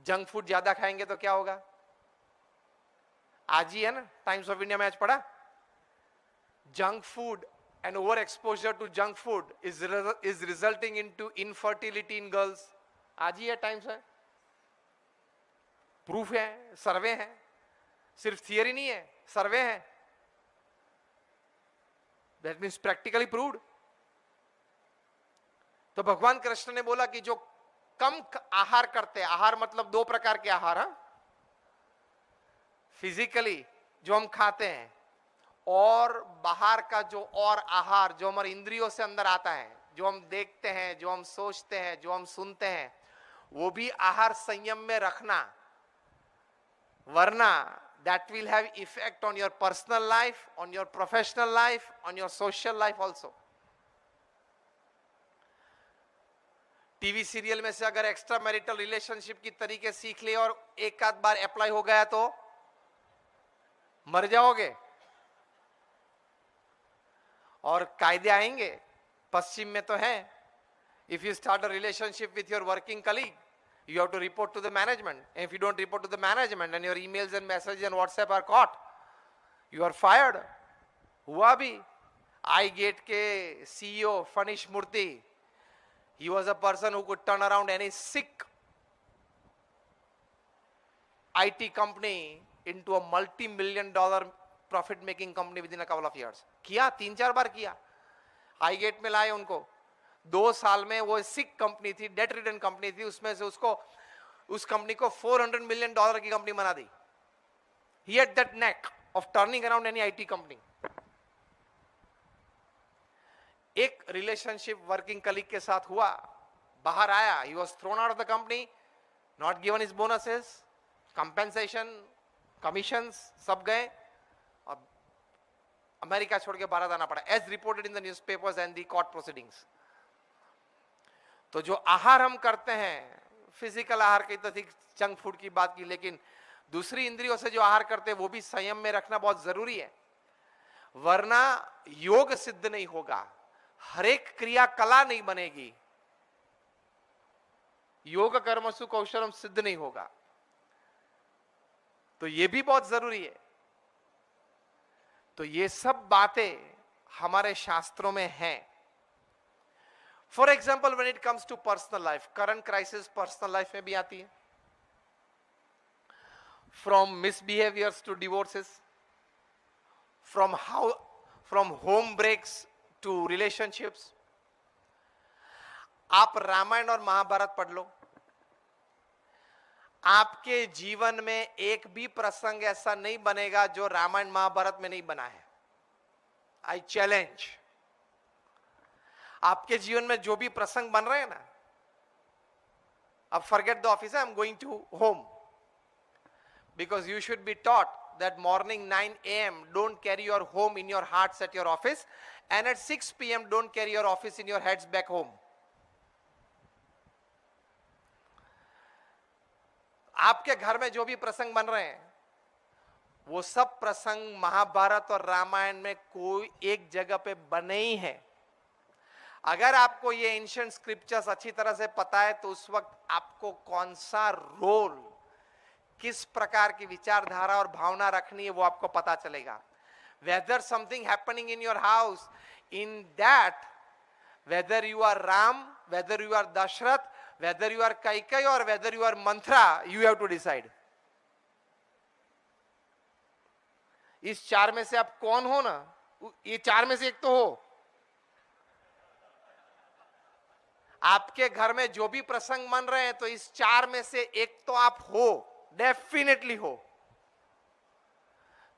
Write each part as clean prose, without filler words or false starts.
Junk food ज्यादा खाएंगे तो क्या होगा? आज ही है ना, टाइम्स ऑफ इंडिया में आज पढ़ा, junk food and overexposure to junk food is resulting into infertility in girls. आज ही है, टाइम्स है, प्रूफ है, सर्वे है, सिर्फ थियरी नहीं है, सर्वे है, दैट मीन्स प्रैक्टिकली प्रूव्ड। तो भगवान कृष्ण ने बोला कि जो कम आहार करते हैं, आहार मतलब दो प्रकार के आहार, हा? फिजिकली जो हम खाते हैं और बाहर का जो और आहार जो हमारे इंद्रियों से अंदर आता है, जो हम देखते हैं, जो हम सोचते हैं, जो हम सुनते हैं, वो भी आहार संयम में रखना, वरना that will have effect on your personal life, on your professional life, on your social life also. TV serial में से अगर एक्स्ट्रा मैरिटल रिलेशनशिप की तरीके सीख लिए और एक आध बार अप्लाई हो गया तो मर जाओगे। और कायदे आएंगे, पश्चिम में तो है, if you start a relationship with your working colleague, you have to report to the management. And if you don't report to the management and your emails and messages and WhatsApp are caught, you are fired. हुआ भी, iGate के CEO Fanish Murthy, he was a person who could turn around any sick IT company into a multi-million dollar profit making company within a couple of years. किया, 3-4 बार किया, iGate में लाए उनको, 2 साल में वो सिक कंपनी थी, डेट रिटर्न कंपनी थी, उसमें से उसको, उस कंपनी को $400 मिलियन की कंपनी बना दी। He had that knack of turning around any IT company. एक रिलेशनशिप वर्किंग कलीग के साथ हुआ, बाहर आया, he was thrown out of the company, not given his bonuses, compensation, commissions, सब गए और अमेरिका छोड़ के भारत आना पड़ा, as reported in the newspapers and the court proceedings. तो जो आहार हम करते हैं, फिजिकल आहार की तो ठीक, जंक फूड की बात की, लेकिन दूसरी इंद्रियों से जो आहार करते हैं वो भी संयम में रखना बहुत जरूरी है, वरना योग सिद्ध नहीं होगा, हर एक क्रिया कला नहीं बनेगी, योग कर्मसु कौशलम सिद्ध नहीं होगा। तो ये भी बहुत जरूरी है। तो ये सब बातें हमारे शास्त्रों में हैं। For example, when it comes to personal life, current crisis personal life में भी आती है, from misbehaviors to divorces, from home breaks to relationships. आप रामायण और महाभारत पढ़ लो, आपके जीवन में एक भी प्रसंग ऐसा नहीं बनेगा जो रामायण महाभारत में नहीं बना है। आई चैलेंज, आपके जीवन में जो भी प्रसंग बन रहे हैं ना, अब forget the office, I am going to home, because you should be taught that morning 9 AM don't carry your home in your hearts at your office, and at 6 PM don't carry your office in your heads back home. आपके घर में जो भी प्रसंग बन रहे हैं, वो सब प्रसंग महाभारत और रामायण में कोई एक जगह पे बने ही हैं। अगर आपको ये एंशिएंट स्क्रिप्चर्स अच्छी तरह से पता है, तो उस वक्त आपको कौन सा रोल, किस प्रकार की विचारधारा और भावना रखनी है, वो आपको पता चलेगा। Whether something happening in your house, in that whether you are Ram, whether you are Dasharath, whether you are Kaikeyi और whether you are Manthara, you have to decide. इस 4 में से आप कौन हो ना, ये 4 में से एक तो हो। आपके घर में जो भी प्रसंग बन रहे हैं, तो इस 4 में से एक तो आप हो, डेफिनेटली हो।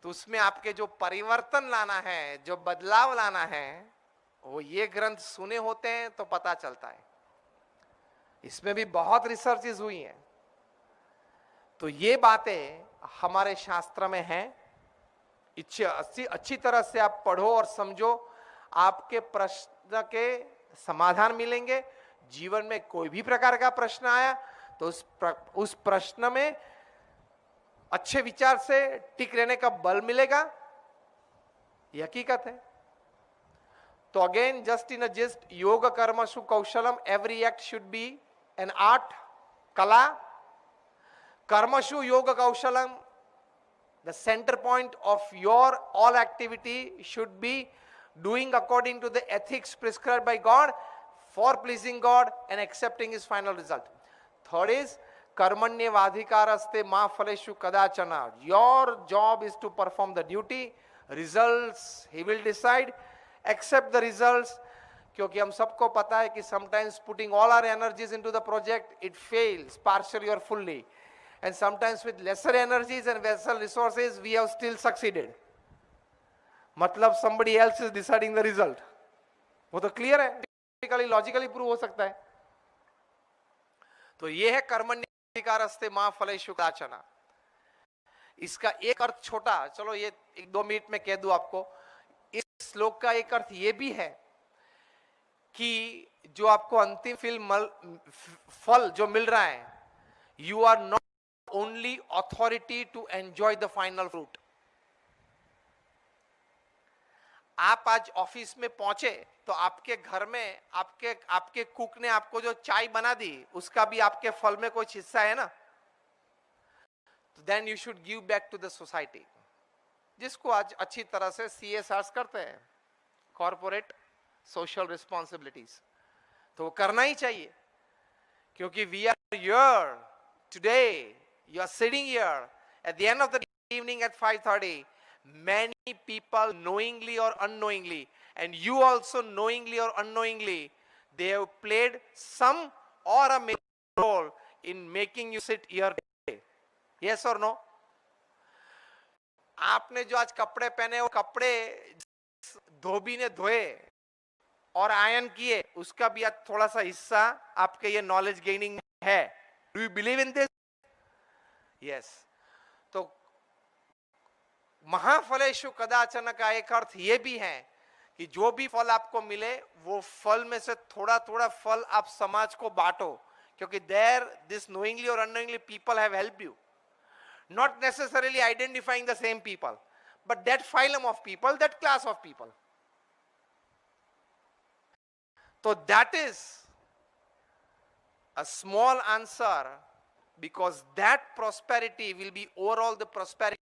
तो उसमें आपके जो परिवर्तन लाना है, जो बदलाव लाना है, वो ये ग्रंथ सुने होते हैं तो पता चलता है। इसमें भी बहुत रिसर्चेस हुई हैं। तो ये बातें हमारे शास्त्र में हैं। अच्छी तरह से आप पढ़ो और समझो, आपके प्रश्न के समाधान मिलेंगे। जीवन में कोई भी प्रकार का प्रश्न आया तो उस प्रश्न में अच्छे विचार से टिक रहने का बल मिलेगा, ये हकीकत है। तो again, just in a gist, योग कर्मसु कौशलम, every act should be an art, कला। Karmashu Yoga Kaushalam, the center point of your all activity should be doing according to the ethics prescribed by God, for pleasing God and accepting his final result. Third is karmanyevadhikaraste ma phaleshu kadachana. Your job is to perform the duty. Results he will decide. Accept the results. क्योंकि हम सबको पता है कि sometimes putting all our energies into the project, it fails partially or fully. And sometimes with lesser energies and lesser resources, we have still succeeded. मतलब somebody else is deciding the result. वो तो clear है, typically logically prove हो सकता है. तो ये है कर्मण्येवाधिकारस्ते मा फलेषु कदाचन. इसका एक अर्थ छोटा, चलो ये 1-2 मिनट में कह दूं आपको. इस श्लोक का एक अर्थ ये भी है कि जो आपको अंतिम फल जो मिल रहा है, you are not only authority to enjoy the final fruit. आप आज ऑफिस में पहुंचे तो आपके घर में आपके कुक ने आपको जो चाय बना दी, उसका भी आपके फल में कुछ हिस्सा है ना. तो then you should give back to the society, जिसको आज अच्छी तरह से CSRs करते हैं, कॉर्पोरेट सोशल रिस्पॉन्सिबिलिटीज. तो वो करना ही चाहिए, क्योंकि we are here today, you are sitting here at the end of the evening at 5:30. Many people knowingly or unknowingly, and you also knowingly or unknowingly, they have played some or a major role in making you sit here today. Yes or no? आपने जो आज कपड़े पहने, वो कपड़े धोबी ने धोए और आयरन किए, उसका भी आज थोड़ा सा हिस्सा आपके ये नॉलेज गेनिंग है. Do you believe in this? Yes. तो महाफलेषु कदाचन का एक अर्थ ये भी है कि जो भी फल आपको मिले, वो फल में से थोड़ा थोड़ा फल आप समाज को बांटो, क्योंकि देयर दिस नोइंगली और unknowingly people have help you. Not necessarily identifying the same people, but that phylum of people, that class of people. So that is a small answer, because that prosperity will be overall the prosperity